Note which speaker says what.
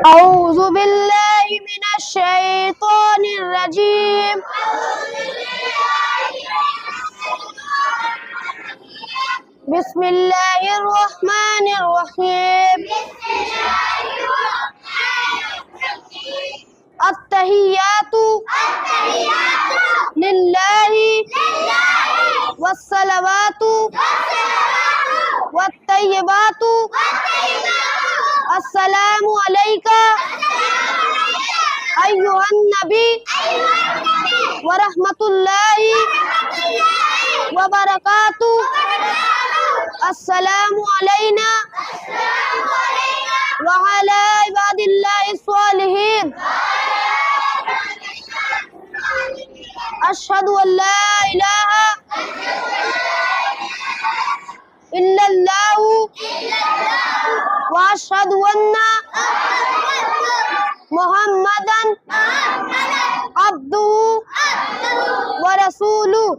Speaker 1: أعوذ بالله من الشيطان الرجيم. بسم الله الرحمن الرحيم. التحيات لله والصلوات والطيبات السلام عليك أيها النبي ورحمة الله وبركاته. السلام علينا وعلى عباد الله الصالحين. أشهد أن لا إله إلا الله وأشهد أن محمدا عبده ورسوله.